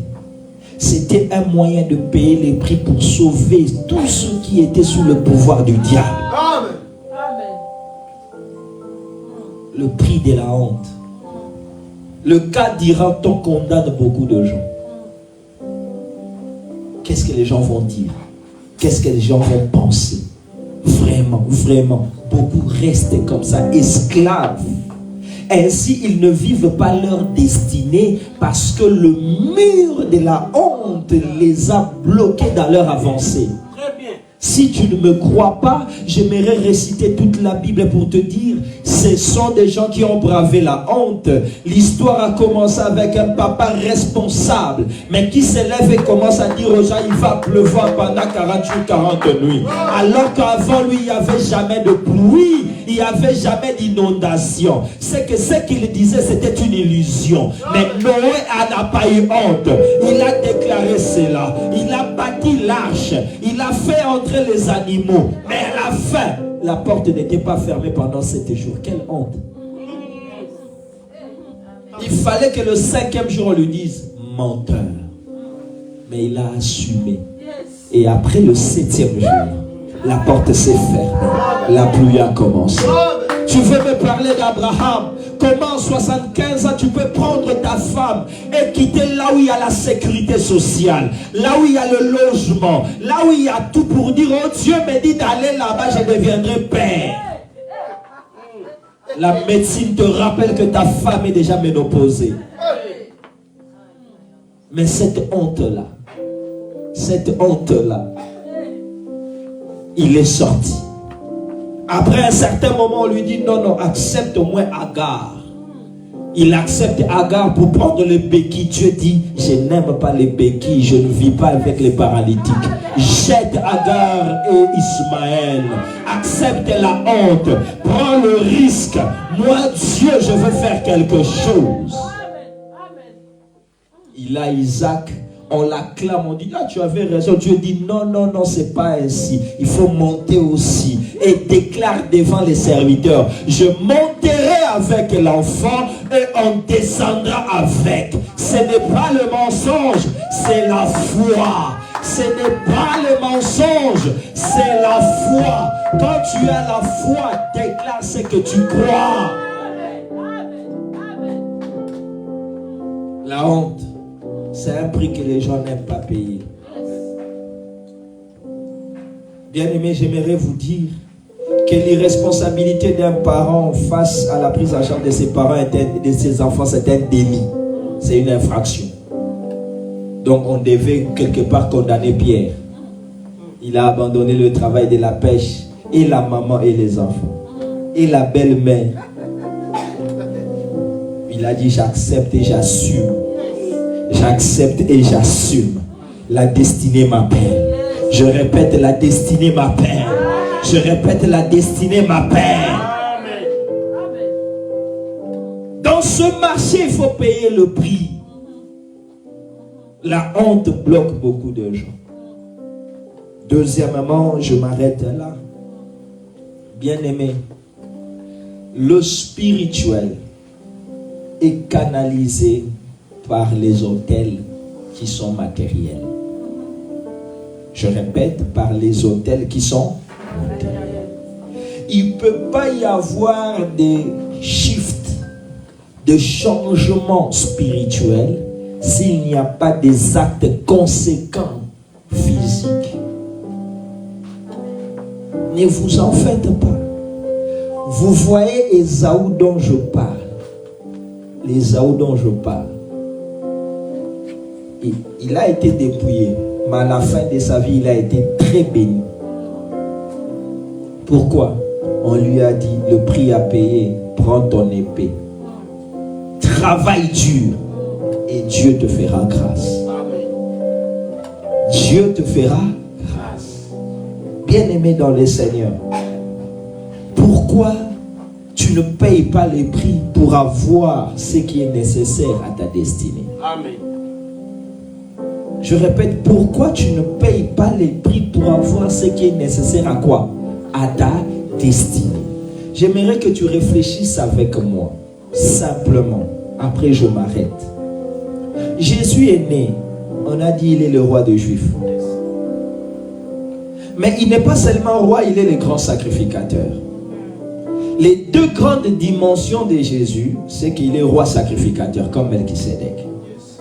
S1: C'était un moyen de payer les prix pour sauver tous ceux qui étaient sous le pouvoir du diable.
S2: Amen.
S1: Le prix de la honte. Le cas d'Iran-Ton condamne beaucoup de gens. Qu'est-ce que les gens vont dire? Qu'est-ce que les gens vont penser? Vraiment, vraiment, beaucoup restent comme ça, esclaves. Ainsi, ils ne vivent pas leur destinée parce que le mur de la honte les a bloqués dans leur avancée.
S2: Très bien.
S1: Si tu ne me crois pas, j'aimerais réciter toute la Bible pour te dire, ce sont des gens qui ont bravé la honte. L'histoire a commencé avec un papa responsable, mais qui s'élève et commence à dire aux gens, il va pleuvoir pendant 40 jours, 40 nuits. Alors qu'avant lui, il n'y avait jamais de pluie, il n'y avait jamais d'inondation. C'est que ce qu'il disait, c'était une illusion. Mais Noé n'a pas eu honte. Il a déclaré cela. Il a bâti l'arche. Il a fait entrer les animaux. Mais à la fin, la porte n'était pas fermée pendant 7 jours. Quelle honte. Il fallait que le 5e jour, on lui dise menteur. Mais il a assumé. Et après le 7e jour, la porte s'est fermée. La pluie a commencé. Tu veux me parler d'Abraham? Comment en 75 ans tu peux prendre ta femme et quitter là où il y a la sécurité sociale, là où il y a le logement, là où il y a tout pour dire, oh Dieu me dit d'aller là-bas, je deviendrai père. La médecine te rappelle que ta femme est déjà ménopausée. Mais cette honte-là, il est sorti. Après un certain moment, on lui dit, non, accepte au moins Agar. Il accepte Agar pour prendre les béquilles. Dieu dit, je n'aime pas les béquilles, je ne vis pas avec les paralytiques. Jette Agar et Ismaël. Accepte la honte. Prends le risque. Moi, Dieu, je veux faire quelque chose. Il a Isaac. On l'acclame, on dit, là tu avais raison. Dieu dit, non, non, non, c'est pas ainsi. Il faut monter aussi. Et déclare devant les serviteurs, je monterai avec l'enfant et on descendra avec. Ce n'est pas le mensonge, c'est la foi. Ce n'est pas le mensonge, c'est la foi. Quand tu as la foi, déclare ce que tu crois. La honte, c'est un prix que les gens n'aiment pas payer. Bien-aimés, j'aimerais vous dire que l'irresponsabilité d'un parent face à la prise en charge de ses parents et de ses enfants, c'est un délit. C'est une infraction. Donc on devait quelque part condamner Pierre. Il a abandonné le travail de la pêche, et la maman et les enfants, et la belle-mère. Il a dit, j'accepte et j'assume. J'accepte et j'assume. La destinée m'appelle. Je répète, la destinée m'appelle. Je répète, la destinée m'appelle. Dans ce marché, il faut payer le prix. La honte bloque beaucoup de gens. Deuxièmement, je m'arrête là. Bien-aimé, le spirituel est canalisé par les autels qui sont matériels. Je répète, par les autels qui sont matériels. Il ne peut pas y avoir des shifts, de changements spirituels s'il n'y a pas des actes conséquents physiques. Ne vous en faites pas. Vous voyez Ésaü dont je parle. L'Ésaü dont je parle. Il a été dépouillé, mais à la fin de sa vie, il a été très béni. Pourquoi? On lui a dit, le prix à payer, prends ton épée. Travaille dur et Dieu te fera grâce. Dieu te fera grâce. Bien-aimé dans le Seigneur, pourquoi tu ne payes pas les prix pour avoir ce qui est nécessaire à ta destinée?
S2: Amen.
S1: Je répète, pourquoi tu ne payes pas les prix pour avoir ce qui est nécessaire à quoi? À ta destinée. J'aimerais que tu réfléchisses avec moi, simplement. Après, je m'arrête. Jésus est né. On a dit il est le roi des Juifs. Mais il n'est pas seulement roi, il est le grand sacrificateur. Les deux grandes dimensions de Jésus, c'est qu'il est roi sacrificateur, comme Melchisédek.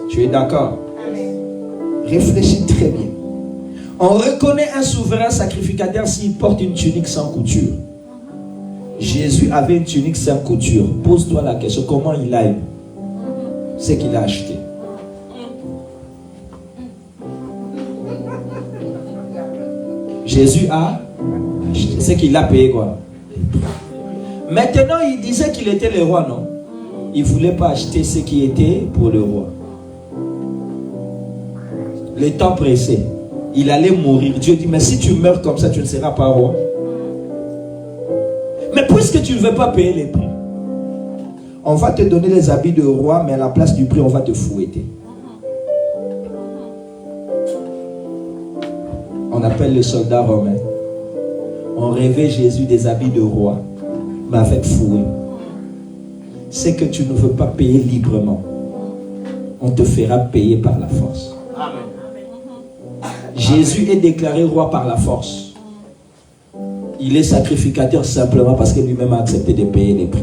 S1: Tu es d'accord? Réfléchis très bien. On reconnaît un souverain sacrificateur s'il porte une tunique sans couture. Jésus avait une tunique sans couture. Pose-toi la question, comment il a eu ce qu'il a acheté? Jésus a acheté ce qu'il a payé quoi? Maintenant, il disait qu'il était le roi, non? Il ne voulait pas acheter ce qui était pour le roi. Le temps pressé, il allait mourir. Dieu dit, mais si tu meurs comme ça, tu ne seras pas roi. Mais puisque tu ne veux pas payer les prix, on va te donner les habits de roi, mais à la place du prix, on va te fouetter. On appelle le soldat romain. On rêvait Jésus des habits de roi, mais avec fouet. C'est que tu ne veux pas payer librement. On te fera payer par la force.
S2: Amen.
S1: Jésus est déclaré roi par la force. Il est sacrificateur simplement parce que lui-même a accepté de payer les prix.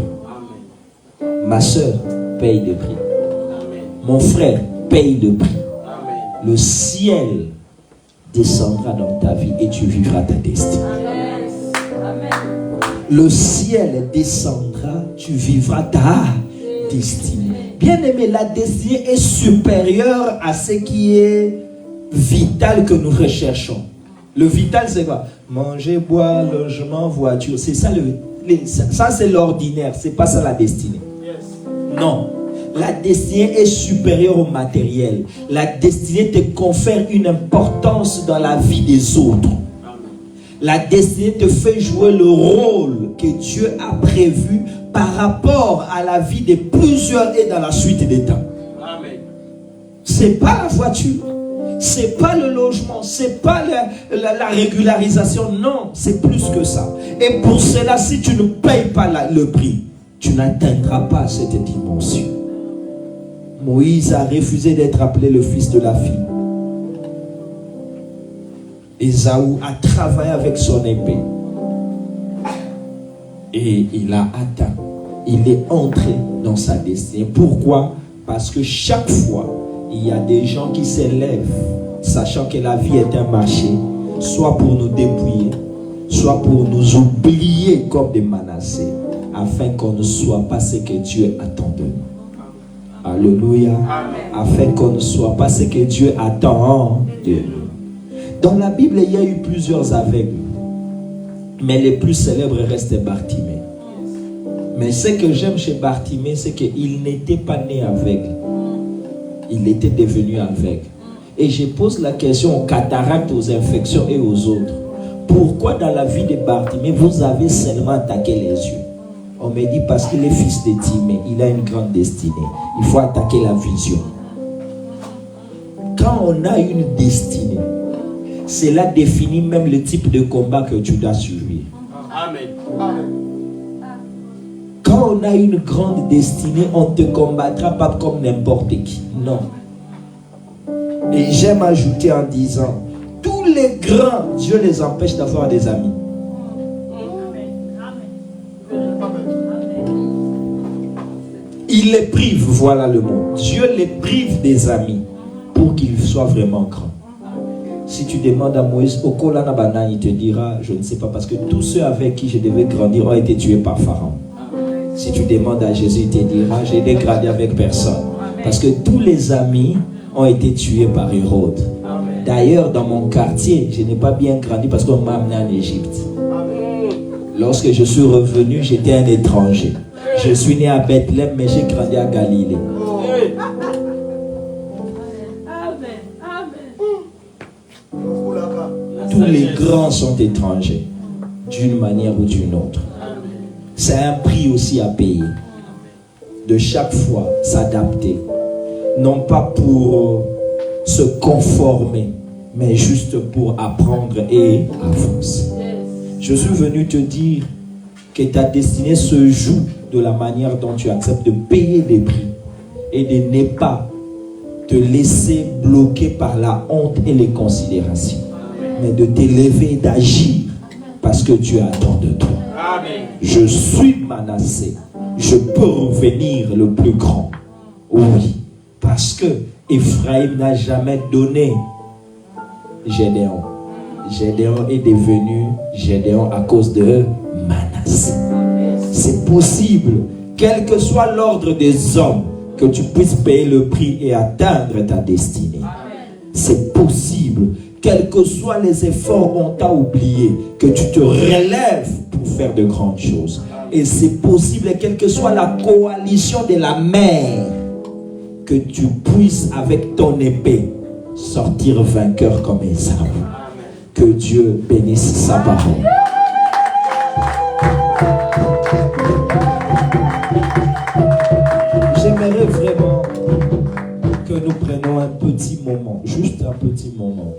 S2: Amen.
S1: Ma soeur paye des prix.
S2: Amen.
S1: Mon frère paye des prix.
S2: Amen.
S1: Le ciel descendra dans ta vie et tu vivras ta destinée.
S3: Amen.
S1: Le ciel descendra, tu vivras ta destinée. Bien-aimé, la destinée est supérieure à ce qui est vital que nous recherchons. Le vital, c'est quoi? Manger, boire, logement, voiture. C'est ça, ça c'est l'ordinaire. C'est pas ça la destinée.
S2: Yes.
S1: Non. La destinée est supérieure au matériel. La destinée te confère une importance dans la vie des autres. La destinée te fait jouer le rôle que Dieu a prévu par rapport à la vie de plusieurs et dans la suite des temps. C'est pas la voiture, c'est pas le logement, c'est pas la régularisation. Non, c'est plus que ça. Et pour cela, si tu ne payes pas le prix, tu n'atteindras pas cette dimension. Moïse a refusé d'être appelé le fils de la fille. Ésaü a travaillé avec son épée. Et il a atteint. Il est entré dans sa destinée. Pourquoi? Parce que chaque fois, il y a des gens qui s'élèvent, sachant que la vie est un marché, soit pour nous dépouiller, soit pour nous oublier comme des Manassés, afin qu'on ne soit pas ce que Dieu attend de nous. Alléluia. Afin qu'on ne soit pas ce que Dieu attend de nous. Dans la Bible, il y a eu plusieurs aveugles. Mais les plus célèbres restent Bartimée. Mais ce que j'aime chez Bartimée, c'est qu'il n'était pas né aveugle. Il était devenu aveugle. Et je pose la question aux cataractes, aux infections et aux autres. Pourquoi dans la vie de Bartimée, vous avez seulement attaqué les yeux? On me dit parce qu'il est fils de Timée. Il a une grande destinée. Il faut attaquer la vision. Quand on a une destinée, cela définit même le type de combat que tu dois suivre.
S2: Amen.
S1: Quand on a une grande destinée, on ne te combattra pas comme n'importe qui. Non. Et j'aime ajouter en disant, tous les grands, Dieu les empêche d'avoir des amis. Il les prive, voilà le mot. Dieu les prive des amis pour qu'ils soient vraiment grands. Si tu demandes à Moïse, il te dira, je ne sais pas, parce que tous ceux avec qui je devais grandir ont été tués par Pharaon. Si tu demandes à Jésus, il te dira, je n'ai grandi avec personne. Parce que tous les amis ont été tués par Hérode. D'ailleurs, dans mon quartier, je n'ai pas bien grandi parce qu'on m'a amené en Égypte. Lorsque je suis revenu, j'étais un étranger. Je suis né à Bethléem, mais j'ai grandi à Galilée. Tous les grands sont étrangers, d'une manière ou d'une autre. C'est un prix aussi à payer. De chaque fois, s'adapter. Non pas pour se conformer, mais juste pour apprendre et avancer. Je suis venu te dire que ta destinée se joue de la manière dont tu acceptes de payer des prix et de ne pas te laisser bloquer par la honte et les considérations, mais de t'élever et d'agir parce que Dieu attend de toi.
S2: Amen.
S1: Je suis Manassé, je peux revenir le plus grand. Oui, parce que Ephraïm n'a jamais donné Gédéon. Gédéon est devenu Gédéon à cause de Manassé. C'est possible, quel que soit l'ordre des hommes, que tu puisses payer le prix et atteindre ta destinée. C'est possible, quels que soient les efforts on t'a oublié, que tu te relèves pour faire de grandes choses. Et c'est possible, quelle que soit la coalition de la mer, que tu puisses avec ton épée sortir vainqueur comme Ésaü. Que Dieu bénisse sa parole. J'aimerais vraiment que nous prenions un petit moment, juste un petit moment.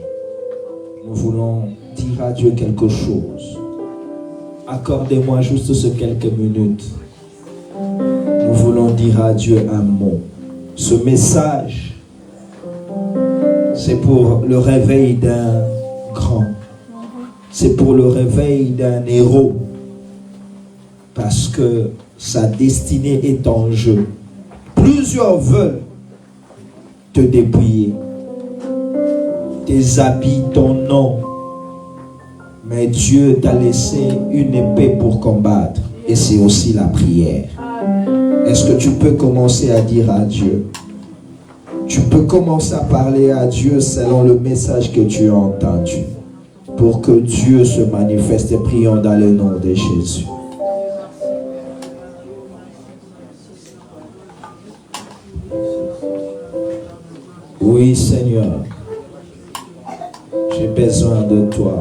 S1: Nous voulons dire à Dieu quelque chose. Accordez-moi juste ces quelques minutes. Nous voulons dire à Dieu un mot. Ce message, c'est pour le réveil d'un grand. C'est pour le réveil d'un héros. Parce que sa destinée est en jeu. Plusieurs veulent te dépouiller. Tes habits, ton nom. Mais Dieu t'a laissé une épée pour combattre. Et c'est aussi la prière. Est-ce que tu peux commencer à dire à Dieu? Tu peux commencer à parler à Dieu selon le message que tu as entendu. Pour que Dieu se manifeste. Prions dans le nom de Jésus. Oui, Seigneur. J'ai besoin de toi.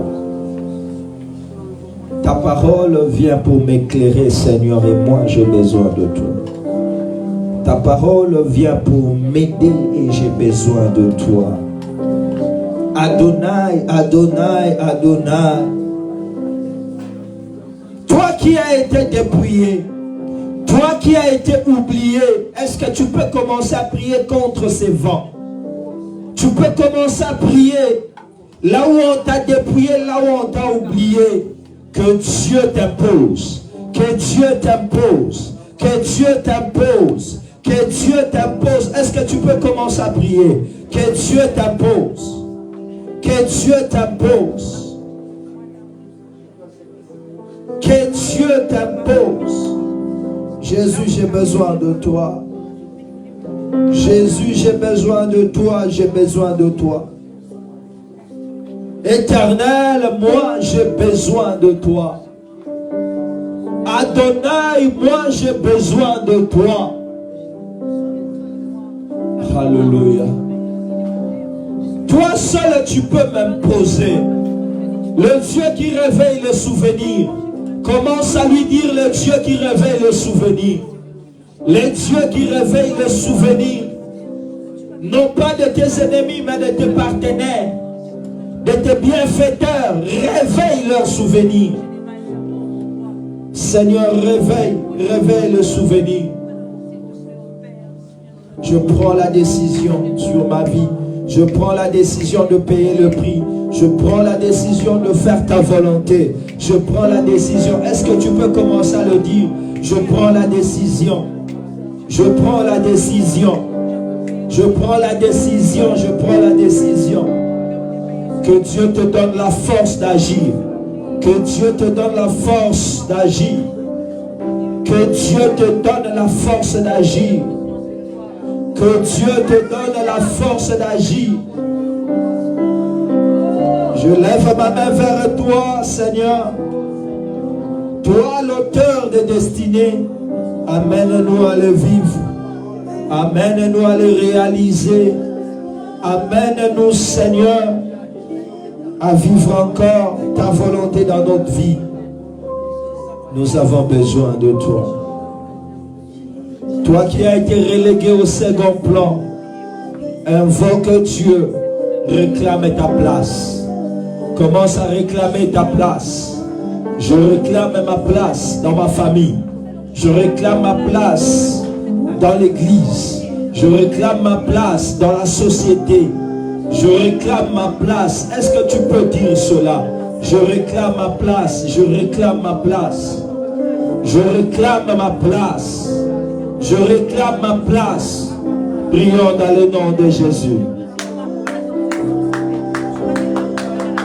S1: Ta parole vient pour m'éclairer, Seigneur, et moi j'ai besoin de toi. Ta parole vient pour m'aider et j'ai besoin de toi. Adonai, Adonai, Adonai. Toi qui as été dépouillé, toi qui as été oublié, est-ce que tu peux commencer à prier contre ces vents? Tu peux commencer à prier là où on t'a dépouillé, là où on t'a oublié. Que Dieu t'impose, que Dieu t'impose, que Dieu t'impose, que Dieu t'impose. Est-ce que tu peux commencer à prier? Que Dieu t'impose, que Dieu t'impose, que Dieu t'impose. Jésus, j'ai besoin de toi. Jésus, j'ai besoin de toi, j'ai besoin de toi. Éternel, moi j'ai besoin de toi. Adonai, moi j'ai besoin de toi. Alléluia. Toi seul tu peux m'imposer. Le Dieu qui réveille le souvenir. Commence à lui dire le Dieu qui réveille le souvenir. Le Dieu qui réveille le souvenir. Non pas de tes ennemis mais de tes partenaires. De tes bienfaiteurs, réveille leurs souvenirs. Seigneur, réveille le souvenir. Je prends la décision sur ma vie. Je prends la décision de payer le prix. Je prends la décision de faire ta volonté. Je prends la décision. Est-ce que tu peux commencer à le dire? Je prends la décision. Je prends la décision. Je prends la décision. Je prends la décision. Que Dieu te donne la force d'agir. Que Dieu te donne la force d'agir. Que Dieu te donne la force d'agir. Que Dieu te donne la force d'agir. Je lève ma main vers toi, Seigneur. Toi, l'auteur des destinées, amène-nous à le vivre. Amène-nous à le réaliser. Amène-nous, Seigneur, à vivre encore ta volonté dans notre vie. Nous avons besoin de toi. Toi qui as été relégué au second plan, invoque Dieu, réclame ta place. Commence à réclamer ta place. Je réclame ma place dans ma famille. Je réclame ma place dans l'église. Je réclame ma place dans la société. Je réclame ma place. Est-ce que tu peux dire cela? Je réclame ma place. Je réclame ma place. Je réclame ma place. Je réclame ma place. Prions dans le nom de Jésus.